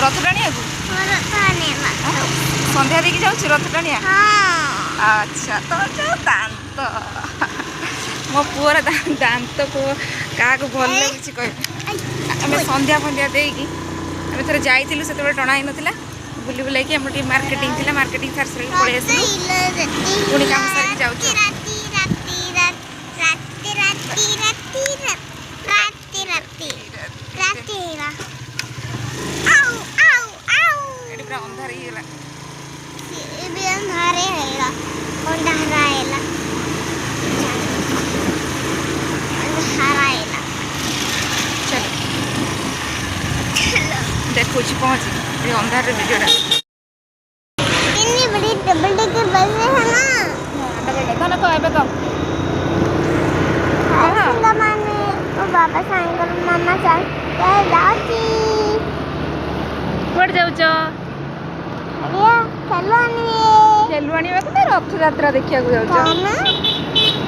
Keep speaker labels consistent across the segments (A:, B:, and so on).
A: ରଥ ଟାଣିବାକୁ ସନ୍ଧ୍ୟା ଦେଇକି ଯାଉଛୁ ରଥ ଟାଣିଆ। ଆଚ୍ଛା ତୋର ଯୋଉ ଦାନ୍ତ ମୋ ପୁଅର ଦାନ୍ତ ପୁଅ କାହାକୁ ଭଲ ଲାଗୁଛି କହିବେ। ଆମେ ସନ୍ଧ୍ୟା ଫନ୍ଧ୍ୟା ଦେଇକି ଆମେ ଥରେ ଯାଇଥିଲୁ, ସେତେବେଳେ ଟଣା ହେଇନଥିଲା। ବୁଲି ବୁଲାଇକି ଆମର ଟିକେ ମାର୍କେଟିଂ ଥିଲା, ମାର୍କେଟିଂ ସାରି ସାରିକି ପଳେଇ ଆସିଲୁ। ପୁଣି କାମ ସାରିକି ଯାଉଛୁ। ଏଠି ପୁରା ଅନ୍ଧାର ହେଇଗଲା। देखुची पहुंची ये अंधार वीडियोटा
B: इतनी बड़ी डबल डेकर बस है ना।
A: डबल डेकर ना तो एबे तो
B: हां माने ओ बाबा साइंगल मामा चल जाऊची
A: कोड जाऊ छ
B: अरे खेलवानी
A: को ना रथ यात्रा देखिया को जाऊ छ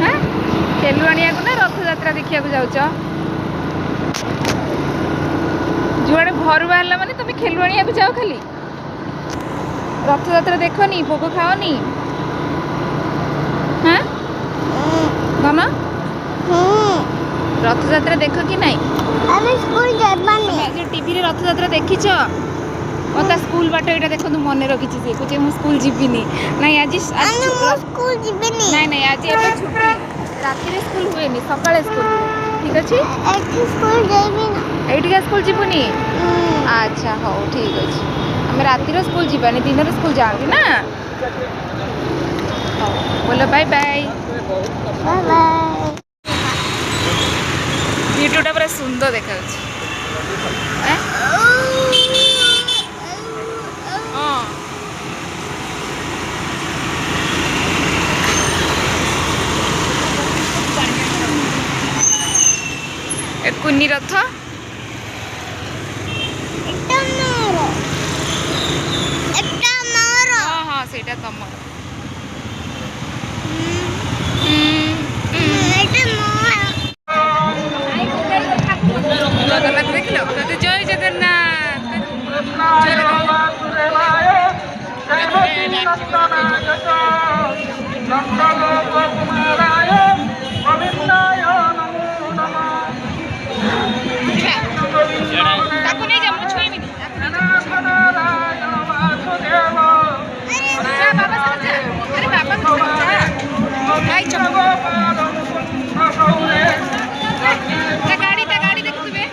A: हां खेलवानिया को ना रथ यात्रा देखिया को जाऊ छ। जुआड़े घर बाहर माने तुम खेलवानिया को जाओ, खाली रथ यात्रा देखनी, भोग खाओनी। हाँ धन रथ यात्रा देख कि नहीं?
B: अरे स्कूल जाबानी
A: आज टीवी रे रथ यात्रा देखिछ? मता स्कूल बाट एटा देखो तू मन रखी से कुछ मु स्कूल जीविनी नहीं आज
B: स्कूल जीविनी
A: नहीं नहीं आज एबे छुट्टी, राति रे स्कूल हुएनी, सकाळे स्कूल हुए। ठीक अछि
B: एठी स्कूल जाइबी ना,
A: एठी का स्कूल जीवनी। अच्छा हो ठीक अछि, हम राति रो स्कूल जीवानी, दिन रो स्कूल जाबी ना। हो बोलो बाय बाय
B: बाय बाय।
A: वीडियोटा पूरा सुंदर देखा अछि। कुन्नी रथ हाँ हाँ सेटा तमर जगन्नाथ देख लो जय जगन्नाथ। गाड़ी देख तुम्हें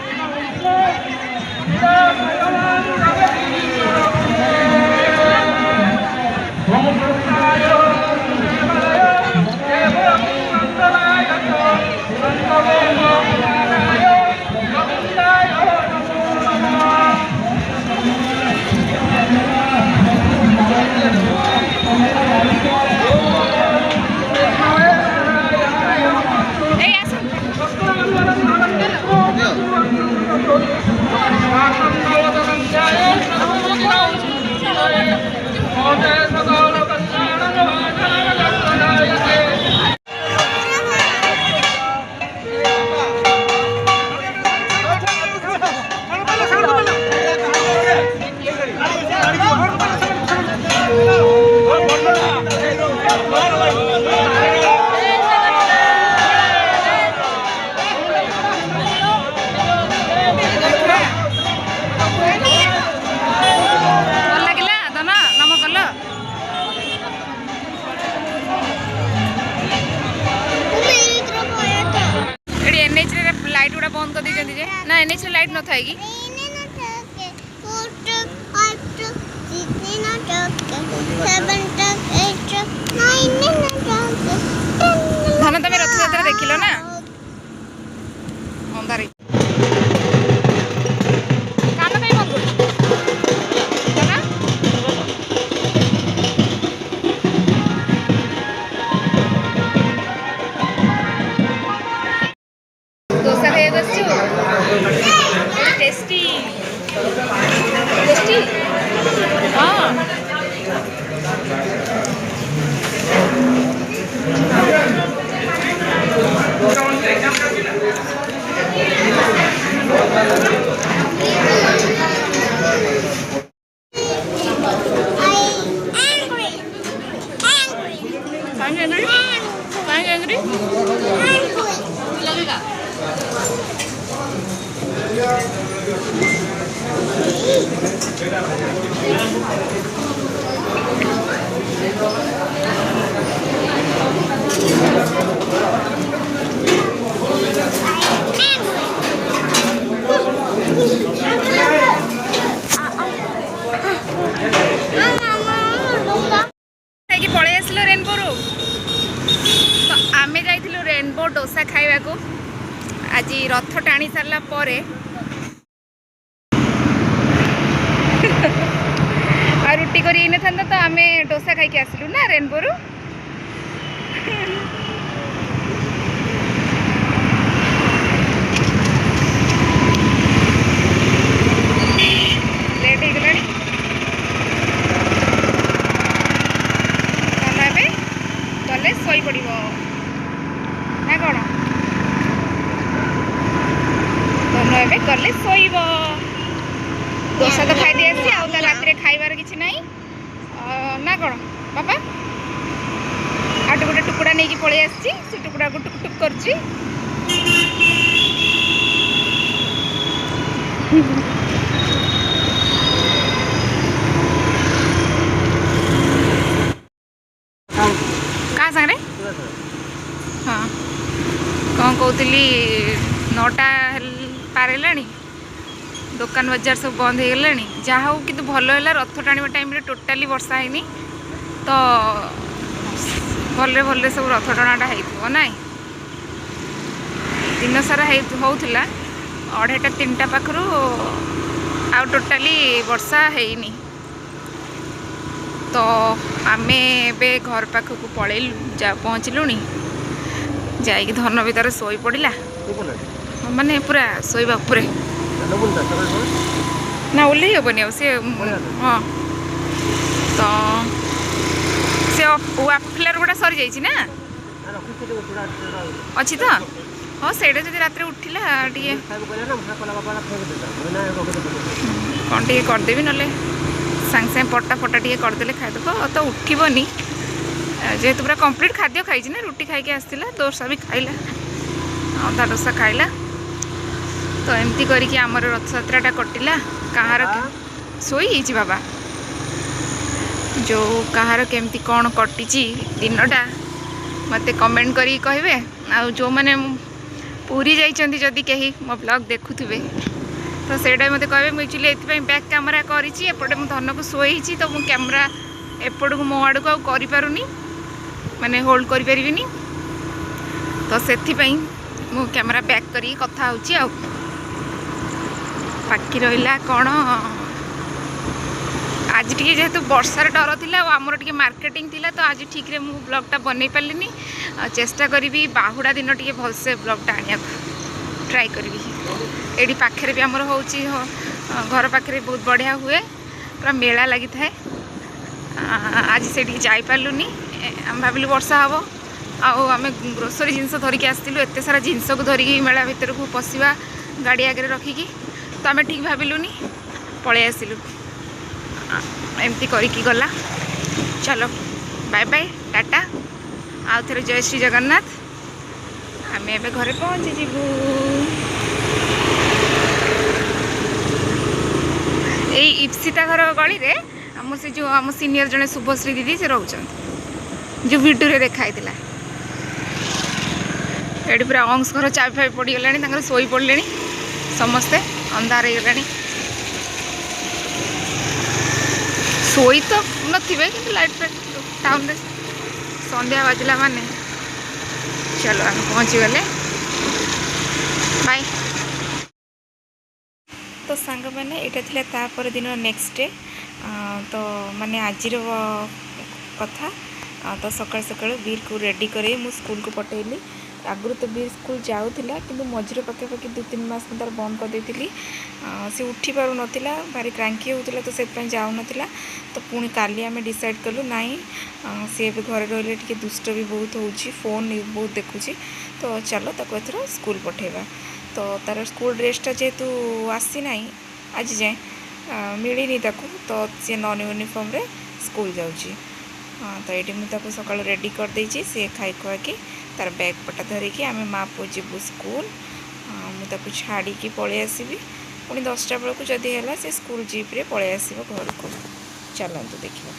A: लाइट गुड़ा बंद कर दी ना, एनएच लाइट न थाएगी। धन तुम रथ यात्रा देखिल ना अंधार डोसा खाई टेस्टी टेस्टी हाँ ଖାଇକି ପଳେଇ ଆସିଲୁ ରେନବୋରୁ। ତ ଆମେ ଯାଇଥିଲୁ ରେନବୋ ଡୋସା ଖାଇବାକୁ ଆଜି ରଥ ଟାଣି ସାରିଲା ପରେ। ଆଉ ରୁଟି କରି ହେଇନଥାନ୍ତା ତ ଆମେ ଡୋସା ଖାଇକି ଆସିଲୁ ନା ରେନବୋରୁ। ଲେଟ୍ ହେଇଗଲାଣି। ଏବେ ଗଲେ ଶୋଇପଡ଼ିବ ନା କ'ଣ? ତନୁ ଏବେ ଗଲେ ଶୋଇବ। ଦୋସା ତ ଖାଇଦେଇ ଆସିଛି, ଆଉ ତା ରାତିରେ ଖାଇବାର କିଛି ନାହିଁ ନା କ'ଣ ବାପା? ଆଉ ଗୋଟେ ଟୁକୁଡ଼ା ନେଇକି ପଳେଇ ଆସିଛି, ସେ ଟୁକୁଡ଼ାକୁ ଟୁକ୍ ଟୁକ୍ କରୁଛି। କାହା ସାଙ୍ଗରେ? ହଁ କ'ଣ କହୁଥିଲି, 9ଟା ପାର ହେଲାଣି, ଦୋକାନ ବଜାର ସବୁ ବନ୍ଦ ହେଇଗଲାଣି। ଯାହା ହଉ କିନ୍ତୁ ଭଲ ହେଲା, ରଥ ଟାଣିବା ଟାଇମ୍ରେ ଟୋଟାଲି ବର୍ଷା ହେଇନି ତ ଭଲରେ ଭଲରେ ସବୁ ରଥ ଟଣାଟା ହେଇଥିବ ନାଇଁ। ଦିନ ସାରା ହେଉଥିଲା, 2:30 3ଟା ପାଖରୁ ଆଉ ଟୋଟାଲି ବର୍ଷା ହେଇନି। ତ ଆମେ ଏବେ ଘର ପାଖକୁ ପଳେଇଲୁ, ପହଞ୍ଚିଲୁଣି। ଯାଇକି ଧନ ବି ତାର ଶୋଇ ପଡ଼ିଲା, ମାନେ ପୁରା ଶୋଇବା ଉପରେ। ନା ଓହ୍ଲେଇ ହେବନି ଆଉ ସେ। ହଁ ତ ସେ ୱାଫଲର୍ ଗୁଡ଼ା ସରିଯାଇଛି ନା, ଅଛି ତ। ହଁ ସେଇଟା ଯଦି ରାତିରେ ଉଠିଲା ଟିକେ କ'ଣ ଟିକେ କରିଦେବି, ନହେଲେ ସାଙ୍ଗେ ସାଙ୍ଗେ ପଟା ଫଟା ଟିକେ କରିଦେଲେ ଖାଇଦେବ। ତ ଉଠିବନି ଯେହେତୁ ପୁରା କମ୍ପ୍ଲିଟ୍ ଖାଦ୍ୟ ଖାଇଛି ନା, ରୁଟି ଖାଇକି ଆସିଥିଲା, ଦୋସା ବି ଖାଇଲା, ଅଧା ଡୋସା ଖାଇଲା। ତ ଏମିତି କରିକି ଆମର ରଥଯାତ୍ରାଟା କଟିଲା। କାହାର ଶୋଇଯାଇଛି ବାବା, ଯେଉଁ କାହାର କେମିତି କ'ଣ କଟିଛି ଦିନଟା ମୋତେ କମେଣ୍ଟ କରିକି କହିବେ। ଆଉ ଯେଉଁମାନେ ପୁରୀ ଯାଇଛନ୍ତି ଯଦି କେହି ମୋ ବ୍ଲଗ୍ ଦେଖୁଥିବେ ତ ସେଇଟା ମୋତେ କହିବେ। ମୁଁ ଆକ୍ଚୁଆଲି ଏଥିପାଇଁ ବ୍ୟାକ୍ କ୍ୟାମେରା କରିଛି, ଏପଟେ ମୁଁ ଧନକୁ ଶୋଇଛି ତ ମୁଁ କ୍ୟାମେରା ଏପଟକୁ ମୋ ଆଡ଼କୁ ଆଉ କରିପାରୁନି, ମାନେ ହୋଲ୍ଡ କରିପାରିବିନି। ତ ସେଥିପାଇଁ ମୁଁ କ୍ୟାମେରା ବ୍ୟାକ୍ କରିକି କଥା ହେଉଛି। ଆଉ ବାକି ରହିଲା କ'ଣ, ଆଜି ଟିକେ ଯେହେତୁ ବର୍ଷାର ଡର ଥିଲା ଆଉ ଆମର ଟିକେ ମାର୍କେଟିଂ ଥିଲା, ତ ଆଜି ଠିକ୍ରେ ମୁଁ ବ୍ଲଗ୍ଟା ବନେଇ ପାରିଲିନି। ଚେଷ୍ଟା କରିବି ବାହୁଡ଼ା ଦିନ ଟିକେ ଭଲସେ ବ୍ଲଗ୍ଟା ଆଣିବାକୁ ଟ୍ରାଏ କରିବି। ଏଇଠି ପାଖରେ ବି ଆମର ହେଉଛି, ଘର ପାଖରେ ବହୁତ ବଢ଼ିଆ ହୁଏ, ପୁରା ମେଳା ଲାଗିଥାଏ। ଆଜି ସେଠିକି ଯାଇପାରିଲୁନି, ଆମେ ଭାବିଲୁ ବର୍ଷା ହେବ, ଆଉ ଆମେ ଗ୍ରୋସରୀ ଜିନିଷ ଧରିକି ଆସିଥିଲୁ। ଏତେ ସାରା ଜିନିଷକୁ ଧରିକି ମେଳା ଭିତରକୁ ପଶିବା ଗାଡ଼ି ଆଗରେ ରଖିକି, ତ ଆମେ ଠିକ୍ ଭାବିଲୁନି, ପଳେଇ ଆସିଲୁ। ଏମିତି କରିକି ଗଲା। ଚାଲ ବାଏ ବାଏ, ଟାଟା, ଆଉ ଥରେ ଜୟ ଶ୍ରୀ ଜଗନ୍ନାଥ। ଆମେ ଏବେ ଘରେ ପହଞ୍ଚିଯିବୁ। ଏଇ ଇପ୍ସିତା ଘର ଗଳିରେ ଆମର ସେ ଯେଉଁ ଆମ ସିନିୟର ଜଣେ ଶୁଭଶ୍ରୀ ଦିଦି ସେ ରହୁଛନ୍ତି, ଯେଉଁ ଭିଡ଼ିଓରେ ଦେଖା ହେଇଥିଲା। ଏଠି ପୁରା ଅଂଶ ଘର ଚାବି ଫାବି ପଡ଼ିଗଲାଣି, ତାଙ୍କର ଶୋଇ ପଡ଼ିଲେଣି ସମସ୍ତେ, ଅନ୍ଧାର ହେଇଗଲାଣି। ଶୋଇ ତ ନଥିବେ କିନ୍ତୁ ଲାଇଟ୍ ଫାଇଟ୍ ଟାଉନରେ ସନ୍ଧ୍ୟା ବାଜିଲା ମାନେ। ଚାଲ ଆମେ ପହଞ୍ଚିଗଲେ, ବାଏ। ତ ସାଙ୍ଗମାନେ ଏଇଟା ଥିଲା ତାପର ଦିନ ନେକ୍ସଟ ଡେ। ତ ମାନେ ଆଜିର କଥା। ତ ସକାଳୁ ସକାଳୁ ବୀରକୁ ରେଡ଼ି କରି ମୁଁ ସ୍କୁଲକୁ ପଠାଇଲି। ଆଗରୁ ତ ବୀର ସ୍କୁଲ ଯାଉଥିଲା, କିନ୍ତୁ ମଝିରେ ପାଖାପାଖି 2-3 ମାସ ମୁଁ ତାର ବନ୍ଦ କରିଦେଇଥିଲି। ସେ ଉଠି ପାରୁନଥିଲା, ଭାରି କ୍ରାଙ୍କି ହେଉଥିଲା, ତ ସେଥିପାଇଁ ଯାଉନଥିଲା। ତ ପୁଣି କାଲି ଆମେ ଡିସାଇଡ଼୍ କଲୁ ନାଇଁ, ସେ ଏବେ ଘରେ ରହିଲେ ଟିକେ ଦୁଷ୍ଟ ବି ବହୁତ ହେଉଛି, ଫୋନ୍ ବହୁତ ଦେଖୁଛି, ତ ଚାଲ ତାକୁ ଏଥର ସ୍କୁଲ ପଠାଇବା। ତ ତାର ସ୍କୁଲ ଡ୍ରେସ୍ଟା ଯେହେତୁ ଆସିନାହିଁ ଆଜି ଯାଏଁ, ମିଳିନି ତାକୁ, ତ ସେ ନନ୍ ୟୁନିଫର୍ମରେ ସ୍କୁଲ ଯାଉଛି। ତ ଏଇଠି ମୁଁ ତାକୁ ସକାଳୁ ରେଡ଼ି କରିଦେଇଛି। ସିଏ ଖାଇ ଖୁଆକି ତାର ବ୍ୟାଗ୍ ପଟା ଧରିକି ଆମେ ମା ପୁଅ ଯିବୁ ସ୍କୁଲ। ମୁଁ ତାକୁ ଛାଡ଼ିକି ପଳେଇ ଆସିବି। पुणी 10टा बेलू जदि है से स्कूल जीप्रे पलि आसो घर को। चलतु देखा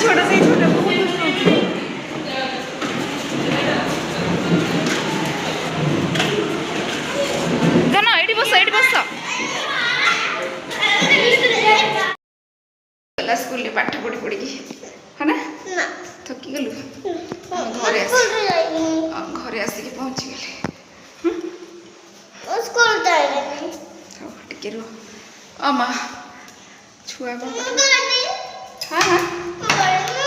A: छोटा से छोटा जाना ये बस स्कूल पाठ पढ़ी पढ़ी है ना थकी गलु घरे आसिक पहुँची गले टे रुह अमा छुआ हाँ हाँ